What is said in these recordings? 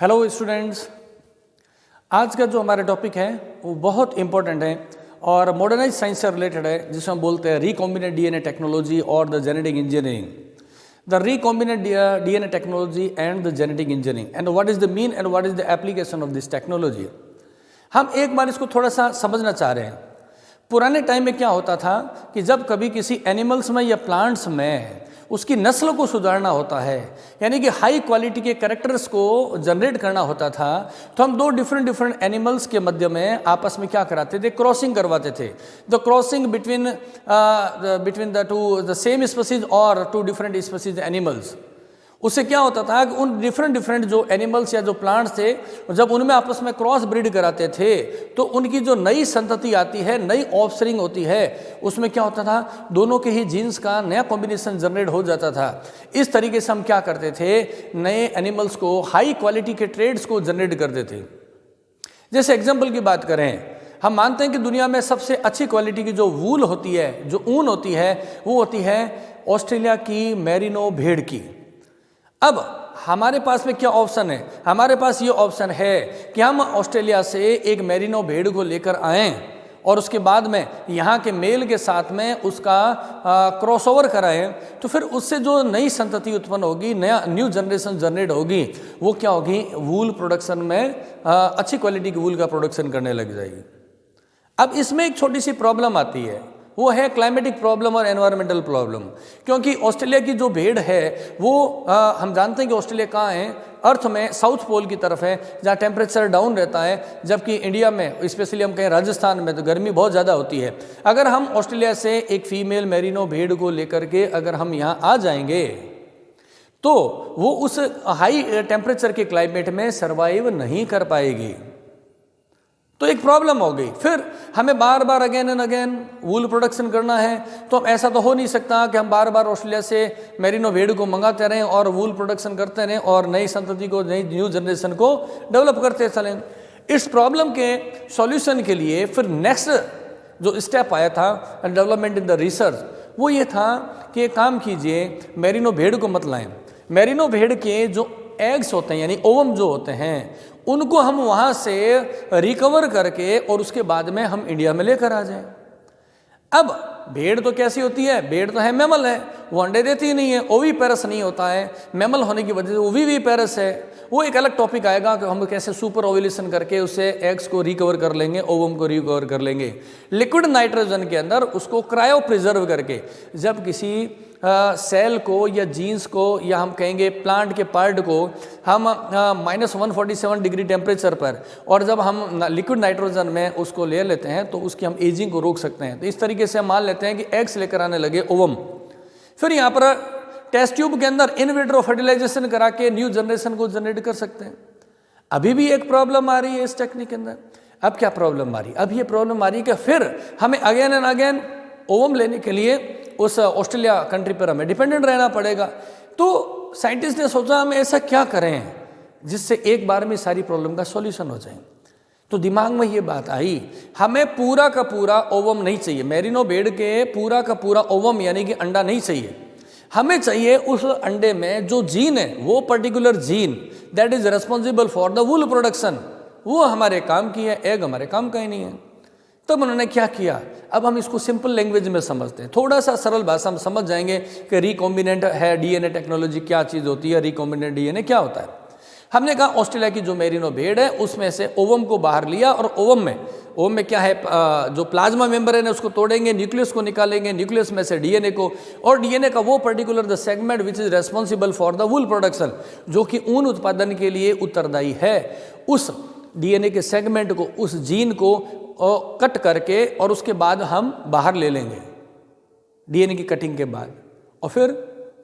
Hello students, आज का जो हमारा टॉपिक है वो बहुत इम्पोर्टेंट है और मॉडर्नाइज साइंस से रिलेटेड है, जिसे हम बोलते हैं रिकॉम्बिनेंट डीएनए टेक्नोलॉजी और the genetic engineering. The recombinant DNA technology and the genetic engineering and what is the mean and what is the application of this technology. हम एक बार इसको थोड़ा सा समझना चाह रहे हैं। पुराने टाइम में क्या होता था कि जब कभी किसी एनिमल्स में या प्लांट्स में उसकी नस्ल को सुधारना होता है, यानी कि हाई क्वालिटी के कैरेक्टर्स को जनरेट करना होता था, तो हम दो डिफरेंट एनिमल्स के मध्य में आपस में क्या कराते थे, क्रॉसिंग करवाते थे। The crossing between the same species और टू डिफरेंट स्पीसीज एनिमल्स। उससे क्या होता था कि उन डिफरेंट जो एनिमल्स या जो प्लांट्स थे, जब उनमें आपस में क्रॉस ब्रीड कराते थे तो उनकी जो नई संतति आती है, नई ऑफस्प्रिंग होती है, उसमें क्या होता था, दोनों के ही जीन्स का नया कॉम्बिनेशन जनरेट हो जाता था। इस तरीके से हम क्या करते थे, नए एनिमल्स को, हाई क्वालिटी के ट्रेड्स को जनरेट करते थे। जैसे एग्जाम्पल की बात करें, हम मानते हैं कि दुनिया में सबसे अच्छी क्वालिटी की जो वूल होती है, जो ऊन होती है, वो होती है ऑस्ट्रेलिया की मेरिनो भेड़ की। अब हमारे पास में क्या ऑप्शन है, हमारे पास ये ऑप्शन है कि हम ऑस्ट्रेलिया से एक मेरिनो भेड़ को लेकर आएं और उसके बाद में यहाँ के मेल के साथ में उसका क्रॉसओवर कराएं, तो फिर उससे जो नई संतति उत्पन्न होगी, न्यू जनरेशन जनरेट होगी, वो क्या होगी, वूल प्रोडक्शन में अच्छी क्वालिटी की वूल का प्रोडक्शन करने लग जाएगी। अब इसमें एक छोटी सी प्रॉब्लम आती है, वो है क्लाइमेटिक प्रॉब्लम और एनवायरमेंटल प्रॉब्लम। क्योंकि ऑस्ट्रेलिया की जो भेड़ है वो हम जानते हैं कि ऑस्ट्रेलिया कहाँ है, अर्थ में साउथ पोल की तरफ है, जहाँ टेम्परेचर डाउन रहता है, जबकि इंडिया में, स्पेशली हम कहें राजस्थान में, तो गर्मी बहुत ज़्यादा होती है। अगर हम ऑस्ट्रेलिया से एक फीमेल मेरिनो भेड़ को लेकर के अगर हम यहाँ आ जाएंगे तो वो उस हाई टेम्परेचर के क्लाइमेट में सर्वाइव नहीं कर पाएगी, तो एक प्रॉब्लम हो गई। फिर हमें बार बार again and again wool production करना है, तो हम ऐसा तो हो नहीं सकता कि हम बार बार ऑस्ट्रेलिया से मेरिनो भेड़ को मंगाते रहें और वूल प्रोडक्शन करते रहें और नई संतति को, नई न्यू जनरेशन को डेवलप करते चलें। इस प्रॉब्लम के सॉल्यूशन के लिए फिर नेक्स्ट जो स्टेप आया था डेवलपमेंट इन द रिसर्च, वो ये था कि एक काम कीजिए, मेरिनो भेड़ को मत लाएं। मेरिनो भेड़ के जो एग्स होते हैं, यानी ओवम जो होते हैं, उनको हम वहाँ से रिकवर करके और उसके बाद में हम इंडिया में लेकर आ जाएं। अब भेड़ तो कैसी होती है, भेड़ तो है मैमल है, वो अंडे देती ही नहीं है, ओवीपेरस नहीं होता है, मैमल होने की वजह से वो विविपेरस है। वो एक अलग टॉपिक आएगा कि हम कैसे सुपर ओव्यूलेशन करके उससे एग्स को रिकवर कर लेंगे, ओवम को रिकवर कर लेंगे, लिक्विड नाइट्रोजन के अंदर उसको क्रायो प्रिजर्व करके। जब किसी सेल को या जीन्स को या हम कहेंगे प्लांट के पार्ट को हम -147 डिग्री टेम्परेचर पर, और जब हम लिक्विड नाइट्रोजन में उसको ले लेते हैं तो उसकी हम एजिंग को रोक सकते हैं। तो इस तरीके से हम मान लेते हैं कि एग्स लेकर आने लगे ओवम, फिर यहाँ पर टेस्ट ट्यूब के अंदर इन विट्रो फर्टिलाइजेशन करा के न्यू जनरेशन को जनरेट कर सकते हैं। अभी भी एक प्रॉब्लम आ रही है इस टेक्निक के अंदर। अब क्या प्रॉब्लम आ रही है, अब ये प्रॉब्लम आ रही है कि फिर हमें अगेन एंड अगेन ओवम लेने के लिए उस ऑस्ट्रेलिया कंट्री पर हमें डिपेंडेंट रहना पड़ेगा। तो साइंटिस्ट ने सोचा हम ऐसा क्या करें जिससे एक बार में सारी प्रॉब्लम का सॉल्यूशन हो जाए। तो दिमाग में ये बात आई, हमें पूरा का पूरा ओवम नहीं चाहिए, मेरिनो भेड़ के पूरा का पूरा ओवम यानी कि अंडा नहीं चाहिए। हमें चाहिए उस अंडे में जो जीन है, वो particular gene that is responsible for the wool production, वो हमारे काम की है, एग हमारे काम का ही नहीं है। तब उन्होंने क्या किया, अब हम इसको सिंपल लैंग्वेज में समझते हैं, थोड़ा सा सरल भाषा में समझ जाएंगे कि रिकॉम्बिनेंट है डीएनए टेक्नोलॉजी क्या चीज़ होती है, रिकॉम्बिनेंट डीएनए क्या होता है। हमने कहा ऑस्ट्रेलिया की जो मेरिनो भेड़ है उसमें से ओवम को बाहर लिया, और ओवम में क्या है, जो प्लाज्मा मेम्ब्रेन है उसको तोड़ेंगे, न्यूक्लियस को निकालेंगे, न्यूक्लियस में से डीएनए को, और डीएनए का वो particular the segment which is responsible for the wool production, जो कि ऊन उत्पादन के लिए उत्तरदायी है, उस डीएनए के सेगमेंट को, उस जीन को कट करके और उसके बाद हम बाहर ले लेंगे डीएनए की कटिंग के बाद, और फिर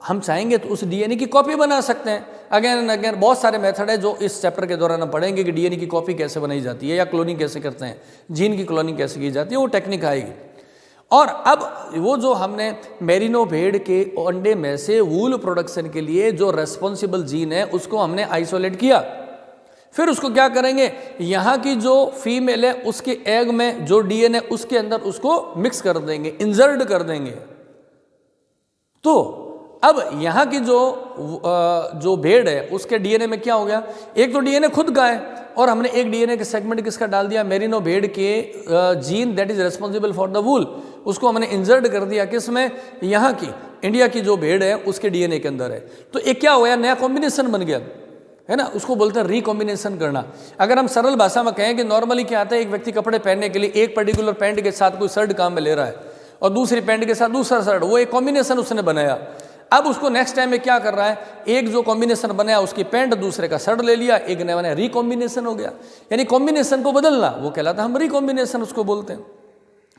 हम चाहेंगे तो उस डीएनए की कॉपी बना सकते हैं। अगेन एंड अगेन बहुत सारे मेथड है जो इस चैप्टर के दौरान हम पढ़ेंगे कि डीएनए की कॉपी कैसे बनाई जाती है या क्लोनिंग कैसे करते हैं, जीन की क्लोनिंग कैसे की जाती है, वो टेक्निक आएगी। और अब वो जो हमने मेरिनो भेड़ के अंडे में से वूल प्रोडक्शन के लिए जो रेस्पॉन्सिबल जीन है उसको हमने आइसोलेट किया, फिर उसको क्या करेंगे, यहाँ की जो फीमेल है उसके एग में जो डीएनए उसके अंदर उसको मिक्स कर देंगे, इंसर्ट कर देंगे। तो अब यहाँ की जो भेड़ है उसके डीएनए में क्या हो गया, एक तो डीएनए खुद का है और हमने एक डीएनए के सेगमेंट किसका डाल दिया, मेरिनो भेड़ के gene that is responsible for the वूल, उसको हमने इंसर्ट कर दिया किस में, यहाँ की इंडिया की जो भेड़ है उसके डीएनए के अंदर है। तो एक क्या हो गया, नया कॉम्बिनेशन बन गया, है ना, उसको बोलते हैं रिकॉम्बिनेशन करना। अगर हम सरल भाषा में कहें कि नॉर्मली क्या आता है, एक व्यक्ति कपड़े पहनने के लिए एक पर्टिकुलर पैंट के साथ कोई शर्ट काम में ले रहा है और दूसरी पैंट के साथ दूसरा शर्ट, वो एक कॉम्बिनेशन उसने बनाया। अब उसको नेक्स्ट टाइम में क्या कर रहा है, एक जो कॉम्बिनेशन बनाया उसकी पैंट दूसरे का शर्ट ले लिया, एक नया बनाया, रिकॉम्बिनेशन हो गया। यानी कॉम्बिनेशन को बदलना वो कहलाता है, हम रिकॉम्बिनेशन उसको बोलते हैं,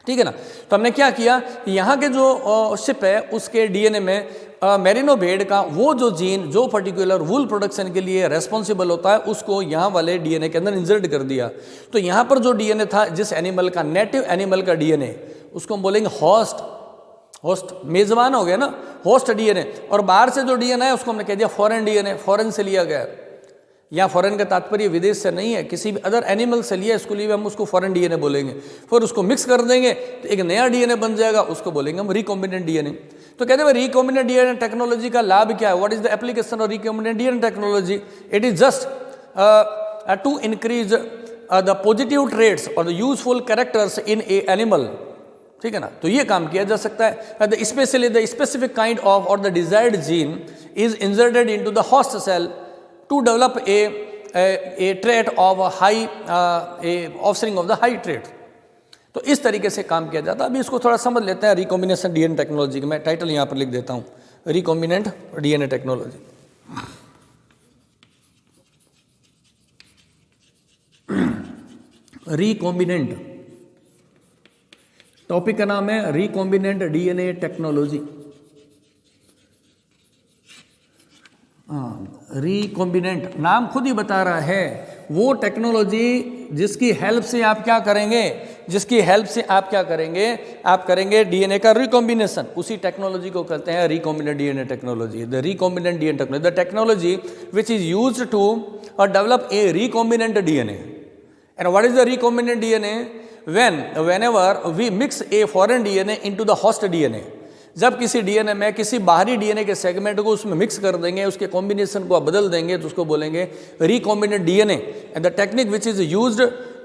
ठीक है ना। तो हमने क्या किया, यहाँ के जो शिप है उसके डीएनए में मेरिनो भेड़ का वो जो जीन जो पर्टिकुलर वूल प्रोडक्शन के लिए रेस्पॉन्सिबल होता है उसको यहाँ वाले डीएनए के अंदर इंसर्ट कर दिया। तो यहाँ पर जो डीएनए था जिस एनिमल का, नेटिव एनिमल का डीएनए, उसको हम बोलेंगे होस्ट मेजबान हो गया ना, होस्ट डीएनए। और बाहर से जो डीएनए है उसको हमने कह दिया फॉरेन डीएनए, फॉरेन से लिया गया है। यहाँ फॉरेन का तात्पर्य विदेश से नहीं है, किसी भी अदर एनिमल से लिया, इसको लिए हम उसको फॉरेन डीएनए बोलेंगे। फिर उसको मिक्स कर देंगे तो एक नया डीएनए बन जाएगा, उसको बोलेंगे हम रिकॉम्बिनेंट डीएनए। तो कहते हैं रिकॉम्बिनेंट डीएनए टेक्नोलॉजी का लाभ क्या है, what is the application of recombinant DNA technology, it is just to increase the positive traits और the useful characters in a animal, ठीक है ना। तो ये काम किया जा सकता है। The specially the specific kind of और the desired gene is inserted into the host cell to develop a trait of high offspring of the high trait. तो इस तरीके से काम किया जाता है। अभी इसको थोड़ा समझ लेते हैं रिकॉम्बिनेशन डीएनए टेक्नोलॉजी। मैं टाइटल यहाँ पर लिख देता हूँ, recombinant DNA technology. Recombinant topic का नाम है रिकॉम्बिनेंट डीएनए टेक्नोलॉजी। रिकॉम्बिनेंट नाम खुद ही बता रहा है, वो टेक्नोलॉजी जिसकी हेल्प से आप क्या करेंगे, जिसकी हेल्प से आप क्या करेंगे, आप करेंगे डीएनए का रिकॉम्बिनेशन। उसी टेक्नोलॉजी को कहते हैं recombinant DNA technology. The recombinant DNA technology, the technology which is used to develop a recombinant DNA. And what is the recombinant DNA, whenever we mix a foreign DNA into the host DNA, जब किसी DNA में किसी बाहरी DNA के segment को उसमें mix कर देंगे, उसके कॉम्बिनेशन को बदल देंगे, तो उसको बोलेंगे recombinant DNA. And the technique which is used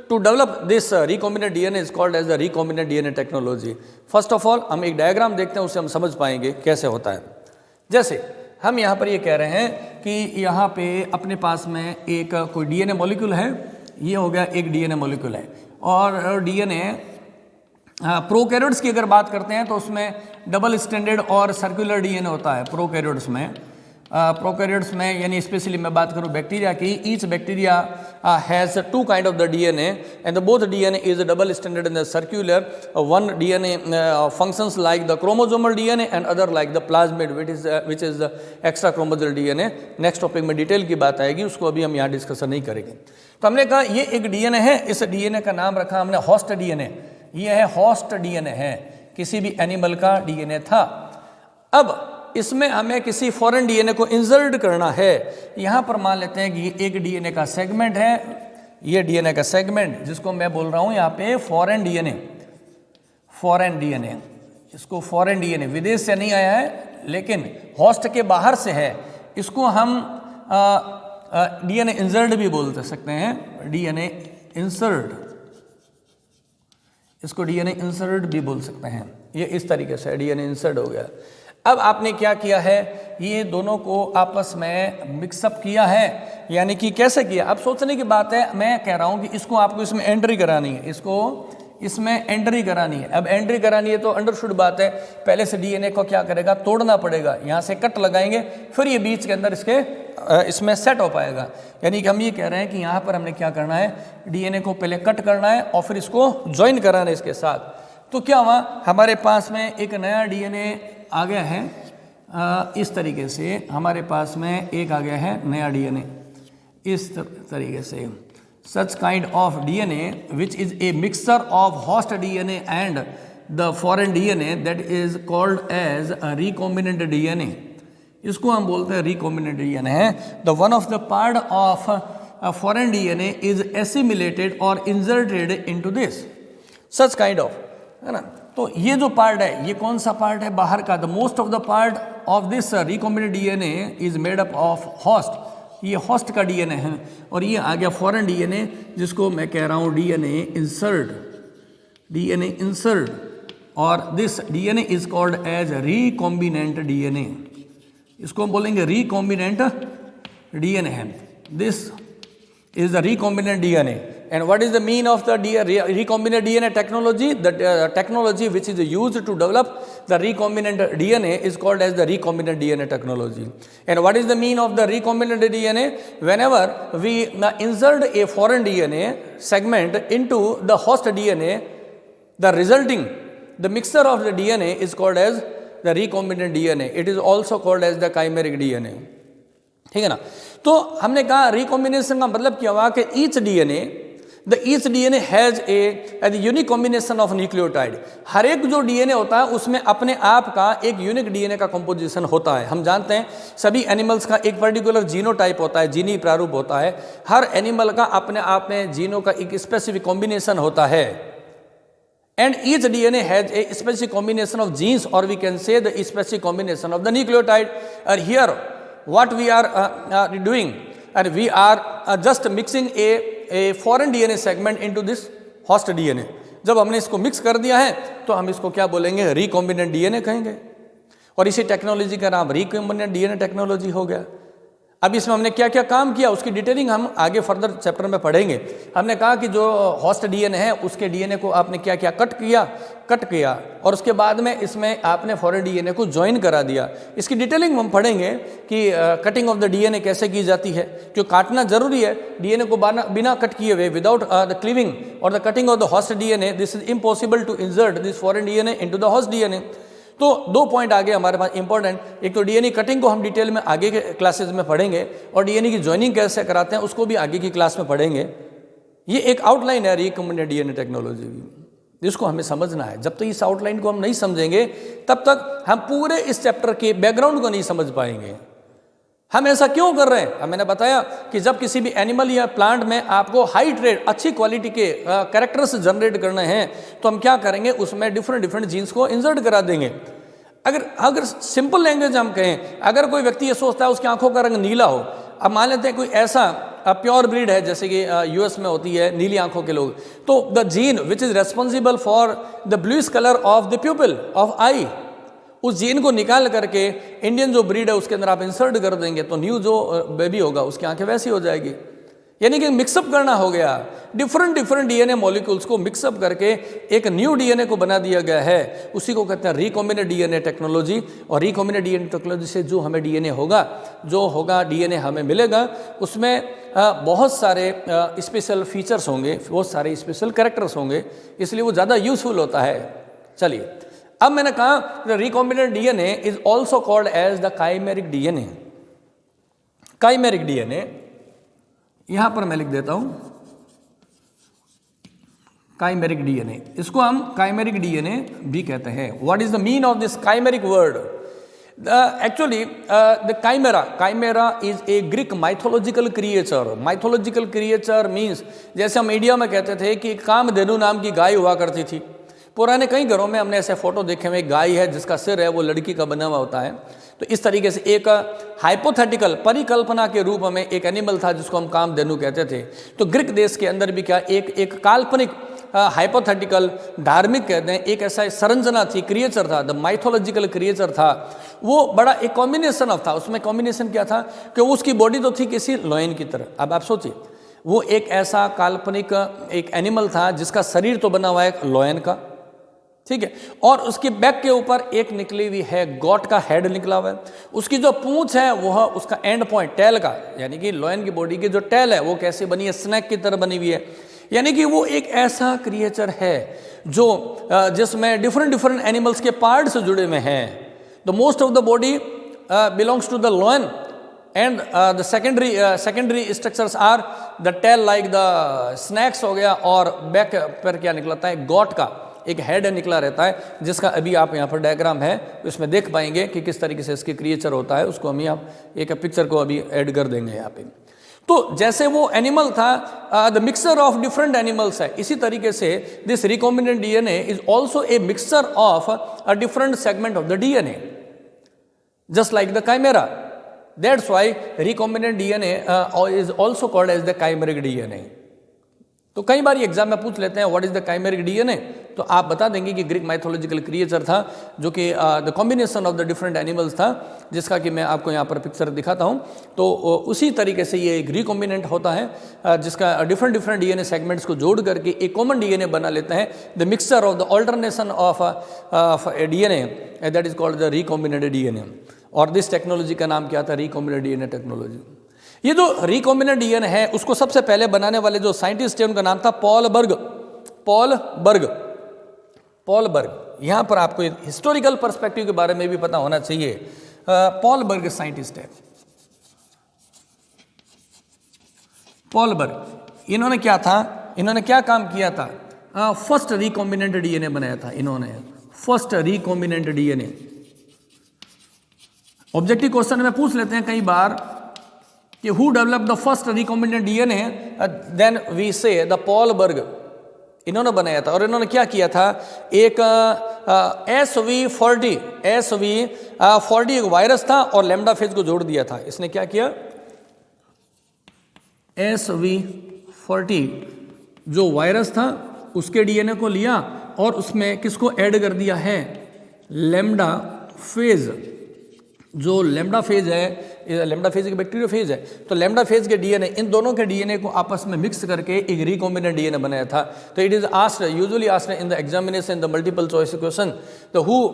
to develop this recombinant DNA is called as the recombinant DNA technology. First of all हम एक डायग्राम देखते हैं, उससे हम समझ पाएंगे कैसे होता है। जैसे हम यहाँ पर ये कह रहे हैं कि यहाँ पे अपने पास में एक कोई डीएनए मॉलिक्यूल है, ये हो गया एक डीएनए मॉलिक्यूल है। और डीएनए प्रोकैरियोट्स की अगर बात करते हैं तो उसमें डबल स्टैंडर्ड और सर्कुलर डीएनए होता है प्रोकैरियोट्स में। प्रोकैरियोट्स में यानी स्पेशली मैं बात करूं बैक्टीरिया की, each bacteria has two kind of the DNA and both DNA is double standard in the circular. One DNA functions like the chromosomal DNA and other like the plasmid which is the extra chromosomal DNA. Next topic में detail की बात आएगी, उसको अभी हम यहाँ discussion नहीं करेंगे। तो हमने कहा ये एक डीएनए है, इस डीएनए का नाम रखा हमने होस्ट डीएनए। ये है होस्ट डीएनए है, किसी भी एनिमल का डीएनए था। अब इसमें हमें किसी फॉरेन डीएनए को इंसर्ट करना है। यहाँ पर मान लेते हैं कि ये एक डीएनए का सेगमेंट है, ये डीएनए का सेगमेंट जिसको मैं बोल रहा हूँ यहाँ पे फॉरेन डीएनए। फॉरेन डीएनए, इसको फॉरेन डीएनए विदेश से नहीं आया है लेकिन होस्ट के बाहर से है, इसको हम डीएनए इंसर्ट भी बोल सकते हैं, डीएनए इंसर्ट, इसको डीएनए इंसर्ट भी बोल सकते हैं। ये इस तरीके से डीएनए इंसर्ट हो गया। अब आपने क्या किया है, ये दोनों को आपस में मिक्सअप किया है, यानी कि कैसे किया। अब सोचने की बात है, मैं कह रहा हूं कि इसको आपको इसमें एंट्री करानी है, इसको इसमें एंट्री करानी है। अब एंट्री करानी है तो अंडरस्टूड बात है, पहले से डीएनए को क्या करेगा, तोड़ना पड़ेगा, यहाँ से कट लगाएंगे, फिर ये बीच के अंदर इसमें सेट हो पाएगा। यानी कि हम ये कह रहे हैं कि यहाँ पर हमने क्या करना है, डीएनए को पहले कट करना है और फिर इसको ज्वाइन कराना है इसके साथ। तो क्या हुआ, हमारे पास में एक नया डीएनए आ गया है, इस तरीके से हमारे पास में एक आ गया है नया डीएनए इस तरीके से। Such kind of DNA which is a mixture of host DNA and the foreign DNA that is called as a recombinant DNA. इसको हम बोलते हैं recombinant DNA है। The one of the part of a foreign DNA is assimilated or inserted into this. Such kind of, है ना। तो ये जो पार्ट है, ये कौन सा पार्ट है, बाहर का, the most of the part of this recombinant DNA is made up of host, ये होस्ट का डीएनए है, और ये आ गया फॉरेन डीएनए जिसको मैं कह रहा हूँ डीएनए इंसर्ट, और this DNA is called as recombinant DNA, इसको हम बोलेंगे रिकॉम्बिनेंट डीएनए है। This is the recombinant DNA, and what is the mean of the recombinant DNA technology? The technology which is used to develop the recombinant DNA is called as the recombinant DNA technology. And what is the mean of the recombinant DNA? Whenever we insert a foreign DNA segment into the host DNA, the mixture of the DNA is called as the recombinant DNA. It is also called as the chimeric DNA. ठीक है ना? तो हमने कहा recombination का मतलब क्या हुआ कि each DNA has a unique combination of nucleotide. हर एक जो डीएनए होता है उसमें अपने आप का एक यूनिक डीएनए का कंपोजिशन होता है। हम जानते हैं सभी एनिमल्स का एक पर्टिकुलर जीनोटाइप होता है, जीनी प्रारूप होता है। हर एनिमल का अपने आप में जीनों का एक स्पेसिफिक कॉम्बिनेशन होता है, and each DNA has a specific combination of genes, or we can say the specific combination of the nucleotide. And here what we are doing, and we are just mixing a foreign DNA segment into this host DNA. जब हमने इसको mix कर दिया है तो हम इसको क्या बोलेंगे? रिकॉम्बिनेंट डीएनए कहेंगे, और इसी टेक्नोलॉजी का नाम रिकॉम्बिनेंट डीएनए टेक्नोलॉजी हो गया। अब इसमें हमने क्या क्या काम किया उसकी डिटेलिंग हम आगे फर्दर चैप्टर में पढ़ेंगे। हमने कहा कि जो होस्ट डीएनए है उसके डीएनए को आपने क्या क्या कट किया, और उसके बाद में इसमें आपने फॉरेन डीएनए को ज्वाइन करा दिया। इसकी डिटेलिंग हम पढ़ेंगे कि कटिंग ऑफ द डीएनए कैसे की जाती है, क्यों काटना जरूरी है। डीएनए को बिना कट किए हुए, विदाउट द क्लीविंग और the cutting of the host DNA, this is impossible to insert this foreign DNA into the host DNA. तो दो पॉइंट आगे हमारे पास इंपॉर्टेंट, एक तो डीएनए कटिंग को हम डिटेल में आगे के क्लासेस में पढ़ेंगे, और डीएनए की ज्वाइनिंग कैसे कराते हैं उसको भी आगे की क्लास में पढ़ेंगे। ये एक आउटलाइन है रिकॉम्बिनेंट डीएनए टेक्नोलॉजी की, जिसको हमें समझना है। जब तक इस आउटलाइन को हम नहीं समझेंगे तब तक हम पूरे इस चैप्टर के बैकग्राउंड को नहीं समझ पाएंगे। हम ऐसा क्यों कर रहे हैं? मैंने बताया कि जब किसी भी एनिमल या प्लांट में आपको हाई ट्रेड, अच्छी क्वालिटी के कैरेक्टर्स जनरेट करने हैं तो हम क्या करेंगे, उसमें डिफरेंट जीन्स को इंसर्ट करा देंगे। अगर सिंपल लैंग्वेज हम कहें, अगर कोई व्यक्ति ये सोचता है उसकी आंखों का रंग नीला हो, अब मान लेते हैं कोई ऐसा प्योर ब्रीड है जैसे कि यूएस में होती है नीली आंखों के लोग, तो the gene which is responsible for the bluish colour of the pupil of eye, उस जीन को निकाल करके इंडियन जो ब्रीड है उसके अंदर आप इंसर्ट कर देंगे तो न्यू जो बेबी होगा उसकी आंखें वैसी हो जाएगी। यानी कि मिक्सअप करना हो गया, डिफरेंट डीएनए मॉलिक्यूल्स को मिक्सअप करके एक न्यू डीएनए को बना दिया गया है। उसी को कहते हैं रिकॉम्बिनेंट डीएनए टेक्नोलॉजी। और रिकॉम्बिनेंट डीएनए टेक्नोलॉजी से जो हमें डीएनए होगा डीएनए हमें मिलेगा, उसमें बहुत सारे स्पेशल फीचर्स होंगे, बहुत सारे स्पेशल कैरेक्टर्स होंगे, इसलिए वो ज़्यादा यूजफुल होता है। चलिए, अब मैंने कहा recombinant DNA is also called as the chimeric DNA. Chimeric DNA यहां पर मैं लिख देता हूं, काइमेरिक डीएनए, इसको हम काइमेरिक डीएनए भी कहते हैं। What is the mean of this chimeric word? Actually, the chimera is a Greek mythological creature. Mythological creature means, जैसे हम इंडिया में कहते थे कि कामधेनु नाम की गाय हुआ करती थी। पुराने कई घरों में हमने ऐसे फोटो देखे हुए, गाय है जिसका सिर है वो लड़की का बना हुआ होता है। तो इस तरीके से एक हाइपोथेटिकल परिकल्पना के रूप में एक एनिमल था जिसको हम कामधेनु कहते थे। तो ग्रीक देश के अंदर भी क्या एक काल्पनिक हाइपोथेटिकल धार्मिक कहते हैं, एक ऐसा संरचना थी, क्रिएचर था, द माइथोलॉजिकल क्रिएचर था। वो बड़ा एक कॉम्बिनेशन ऑफ था। उसमें कॉम्बिनेशन क्या था कि उसकी बॉडी तो थी किसी लॉयन की तरह। अब आप सोचिए, वो एक ऐसा काल्पनिक एक एनिमल था जिसका शरीर तो बना हुआ है लॉयन का, ठीक है, और उसके बैक के ऊपर एक निकली हुई है गॉट का हेड निकला हुआ है। उसकी जो पूंछ है वह उसका एंड पॉइंट टेल का, यानी कि लॉयन की बॉडी की जो टेल है वो कैसे बनी है, स्नैक की तरह बनी हुई है। यानी कि वो एक ऐसा क्रिएचर है जो जिसमें डिफरेंट एनिमल्स के पार्ट्स जुड़े हुए हैं। The most of the body belongs to the lion and the secondary structures are the tail like the snakes हो गया, और बैक पर क्या निकलता है, गॉट का एक हेड निकला रहता है, जिसका अभी आप यहाँ पर डायग्राम है इसमें देख पाएंगे कि किस तरीके से इसके क्रिएचर होता है। उसको हम यहाँ एक पिक्चर को अभी ऐड कर देंगे यहाँ पे। तो जैसे वो एनिमल था the mixture of different animals है, इसी तरीके से this recombinant DNA is also a mixture of a different segment of the DNA. just like the chimera. That's why recombinant DNA is also called as the chimeric DNA. तो कई बार exam में पूछ लेते हैं what is the chimeric DNA, तो आप बता देंगे कि ग्रीक माइथोलॉजिकल क्रिएचर था जो कि the combination of the different animals था, जिसका कि मैं आपको यहाँ पर पिक्चर दिखाता हूँ। तो उसी तरीके से ये एक रिकॉम्बिनेंट होता है जिसका डिफरेंट डीएनए सेगमेंट्स को जोड़ करके एक कॉमन डीएनए बना लेते हैं। The mixture of the alternation of DNA that is called the recombinant DNA. और दिस टेक्नोलॉजी का नाम क्या था? Recombinant DNA technology. ये जो रिकॉम्बिनेंट डीएनए है उसको सबसे पहले बनाने वाले जो साइंटिस्ट है उनका नाम था पॉल बर्ग। यहां पर आपको हिस्टोरिकल पर्सपेक्टिव के बारे में भी पता होना चाहिए। पॉल बर्ग साइंटिस्ट है। पॉल बर्ग इन्होंने क्या काम किया था? फर्स्ट रिकॉम्बिनेंट डीएनए बनाया था इन्होंने, first recombinant DNA. Objective question में पूछ लेते हैं कई बार कि who develop the first recombinant DNA, then we say the Paul Berg. इन्होंने बनाया था। और इन्होंने क्या किया था? एक SV40 एक वायरस था और लैम्डा फेज को जोड़ दिया था। इसने क्या किया? SV40 जो वायरस था उसके डीएनए को लिया और उसमें किसको ऐड कर दिया है? Lambda phase. जो लैम्डा फेज है, लैम्डा फेज एक बैक्टीरिया फेज है, तो लैम्डा फेज के डीएनए, इन दोनों के डीएनए को आपस में मिक्स करके एक रिकॉम्बिनेंट डीएनए बनाया था। तो it is asked, usually asked in the examination, the multiple choice question, तो who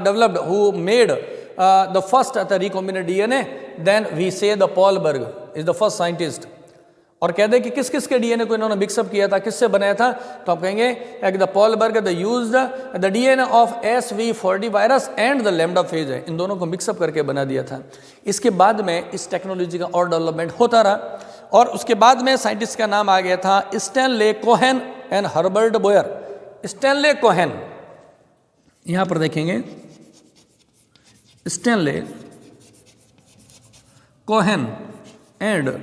developed, who made the first recombinant DNA, then we say the Paul Berg is the first scientist. और कह दे कि किस किस के डीएनए को इन्होंने mix up किया था, किससे बनाया था, तो आप कहेंगे the Paul Berg the use the DNA of SV40 virus and the lambda phage है, इन दोनों को मिक्सअप करके बना दिया था। इसके बाद में इस टेक्नोलॉजी का और डेवलपमेंट होता रहा और उसके बाद में साइंटिस्ट का नाम आ गया था Stanley Cohen and Herbert Boyer. Stanley Cohen, यहां पर देखेंगे Stanley Cohen and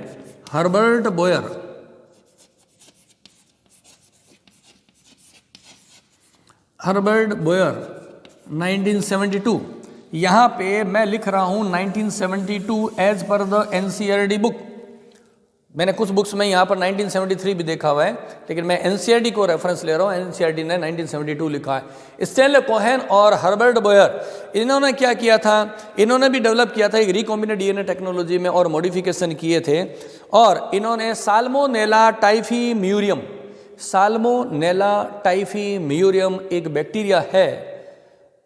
Herbert Boyer. Herbert Boyer 1972, यहां पे मैं लिख रहा हूं 1972 as per the NCERT book. मैंने कुछ बुक्स में यहाँ पर 1973 भी देखा हुआ है, लेकिन मैं एनसीईआरटी को रेफरेंस ले रहा हूँ। एनसीईआरटी ने 1972 लिखा है। स्टैनले कोहेन और हर्बर्ट बोयर, इन्होंने क्या किया था? इन्होंने भी डेवलप किया था एक रिकॉम्बिनेंट डीएनए टेक्नोलॉजी में और मॉडिफिकेशन किए थे। और इन्होंने साल्मोनेला टाइफीम्यूरियम एक बैक्टीरिया है,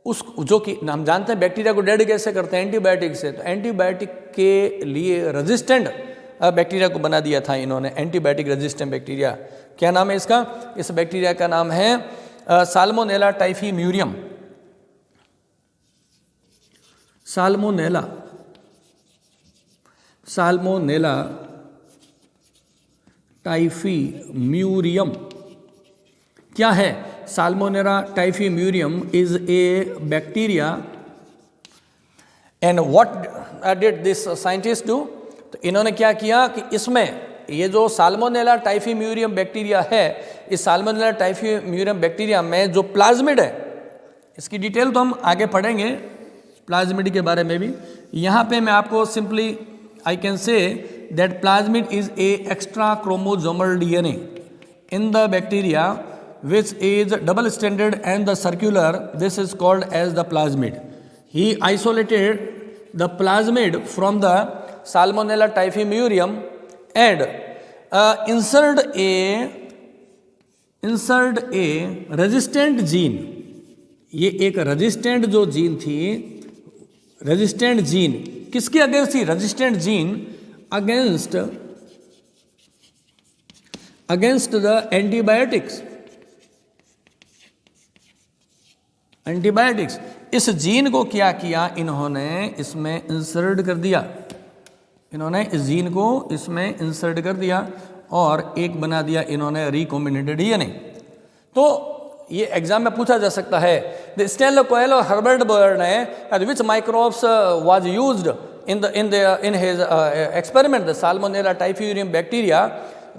उस जो कि हम जानते हैं बैक्टीरिया को डेड कैसे करते हैं? एंटीबायोटिक से। तो एंटीबायोटिक के लिए रेजिस्टेंट बैक्टीरिया को बना दिया था इन्होंने, एंटीबायोटिक रेजिस्टेंट बैक्टीरिया। क्या नाम है इसका? इस बैक्टीरिया का नाम है साल्मोनेला टाइफीम्यूरियम। साल्मोनेला टाइफीम्यूरियम क्या है? Salmonella typhimurium is a bacteria. And what did this scientist do? तो इन्होंने क्या किया कि इसमें ये जो साल्मोनेला टाइफीम्यूरियम बैक्टीरिया है, इस साल्मोनेला टाइफीम्यूरियम बैक्टीरिया में जो प्लाज्मिड है, इसकी डिटेल तो हम आगे पढ़ेंगे प्लाज्मिड के बारे में भी। यहाँ पे मैं आपको simply I can say that plasmid is a extra chromosomal DNA in the bacteria which is double stranded and the circular, this is called as the plasmid. He isolated the plasmid from the Salmonella typhimurium and insert a resistant gene. ये एक resistant जो gene थी, resistant gene किसके against थी? Resistant gene against the antibiotics. इस gene को क्या किया इन्होंने? इसमें इंसर्ट कर दिया। इन्होंने इस जीन को इसमें इंसर्ट कर दिया और एक बना दिया इन्होंने रिकॉम्बिनेंट डीएनए। तो ये एग्जाम में पूछा जा सकता है द स्टैनले कोहेन और हर्बर्ट बोयर ने which microbes was used in his experiment the Salmonella typhimurium bacteria.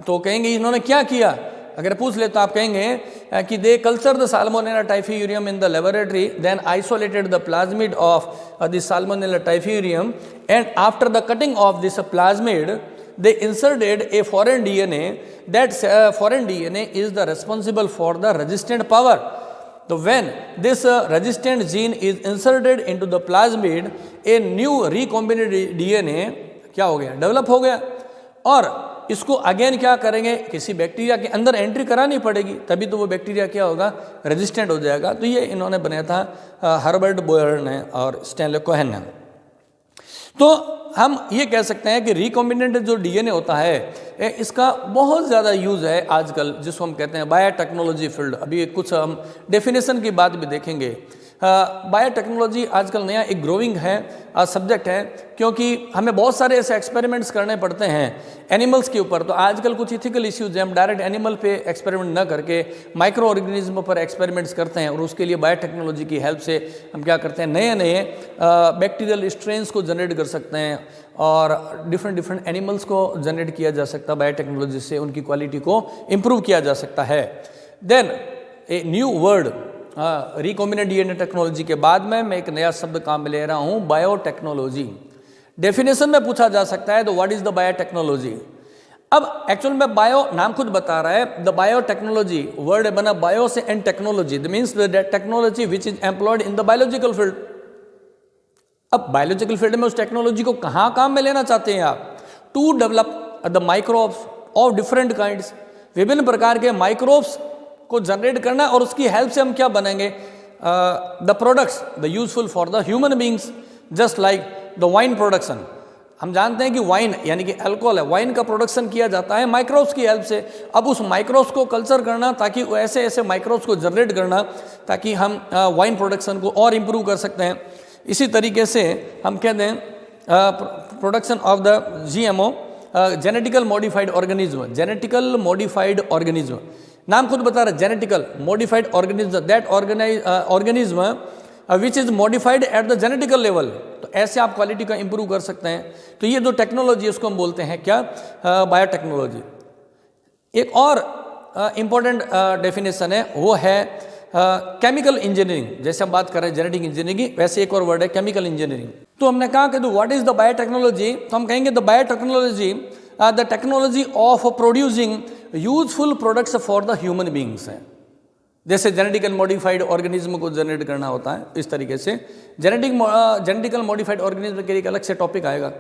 तो कहेंगे इन्होंने क्या किया? अगर पूछ ले तो आप कहेंगे कि they culture the Salmonella typhimurium in the laboratory, then isolated the plasmid of the Salmonella typhimurium, and after the cutting of this plasmid they inserted a foreign DNA. That foreign DNA is the responsible for the resistant power. So when this resistant gene is inserted into the plasmid, a new recombinant DNA क्या हो गया, develop हो गया, और इसको again क्या करेंगे, किसी बैक्टीरिया के अंदर एंट्री करानी पड़ेगी, तभी तो वो बैक्टीरिया क्या होगा, रेजिस्टेंट हो जाएगा। तो ये इन्होंने बनाया था हर्बर्ट बोयर ने और स्टैनले कोहेन ने। तो हम ये कह सकते हैं कि रिकॉम्बिनेंट जो डीएनए होता है इसका बहुत ज़्यादा यूज़ है आजकल, जिसको हम कहते हैं बायोटेक्नोलॉजी फील्ड। अभी कुछ हम डेफिनेशन की बात भी देखेंगे। बायोटेक्नोलॉजी आजकल नया एक ग्रोइंग है सब्जेक्ट है, क्योंकि हमें बहुत सारे ऐसे एक्सपेरिमेंट्स करने पड़ते हैं एनिमल्स के ऊपर। तो आजकल कुछ इथिकल इश्यूज हैं, हम डायरेक्ट एनिमल पे एक्सपेरिमेंट न करके माइक्रो ऑर्गेनिज्म पर एक्सपेरिमेंट्स करते हैं, और उसके लिए बायोटेक्नोलॉजी की हेल्प से हम क्या करते हैं, नए नए बैक्टीरियल स्ट्रेन्स को जनरेट कर सकते हैं, और डिफरेंट एनिमल्स को जनरेट किया जा सकता है बायोटेक्नोलॉजी से, उनकी क्वालिटी को इम्प्रूव किया जा सकता है। Then a new word recombinant DNA technology के बाद में मैं एक नया शब्द काम में ले रहा हूं, बायोटेक्नोलॉजी। डेफिनेशन में पूछा जा सकता है तो व्हाट इज द बायोटेक्नोलॉजी। अब एक्चुअल में बायो नाम खुद बता रहा है, द बायोटेक्नोलॉजी वर्ड बना बायो से and technology, the means the technology which is employed in the biological field. अब बायोलॉजिकल फील्ड में उस टेक्नोलॉजी को कहाँ काम में लेना चाहते हैं आप, to develop the microbes of different kinds, विभिन्न प्रकार के माइक्रोब्स को जनरेट करना, और उसकी हेल्प से हम क्या बनेंगे, the products the useful for the human beings, just like the wine production. हम जानते हैं कि वाइन यानी कि अल्कोहल है, वाइन का प्रोडक्शन किया जाता है माइक्रोब्स की हेल्प से। अब उस माइक्रोब्स को कल्चर करना, ताकि ऐसे ऐसे माइक्रोब्स को जनरेट करना ताकि हम वाइन प्रोडक्शन को और इम्प्रूव कर सकते हैं। इसी तरीके से हम कहते हैं production of the GMO, genetical modified organism. Genetical modified organism नाम खुद बता रहा है, genetical modified organism, that organism which is modified at the genetical level. तो ऐसे आप क्वालिटी का इंप्रूव कर सकते हैं। तो ये जो टेक्नोलॉजी है उसको हम बोलते हैं क्या, बायोटेक्नोलॉजी। एक और इंपॉर्टेंट डेफिनेशन है, वो है केमिकल इंजीनियरिंग। जैसे हम बात कर रहे हैं जेनेटिक इंजीनियरिंग की, वैसे एक और वर्ड है केमिकल इंजीनियरिंग। तो हमने कहा कि व्हाट इज द बायोटेक्नोलॉजी, तो हम कहेंगे the biotechnology the technology of producing useful products for the human beings हैं। जैसे जेनेटिकल मॉडिफाइड ऑर्गेनिज्म को जनरेट करना होता है, इस तरीके से जेनेटिकल मॉडिफाइड ऑर्गेनिज्म के लिए एक अलग से टॉपिक आएगा।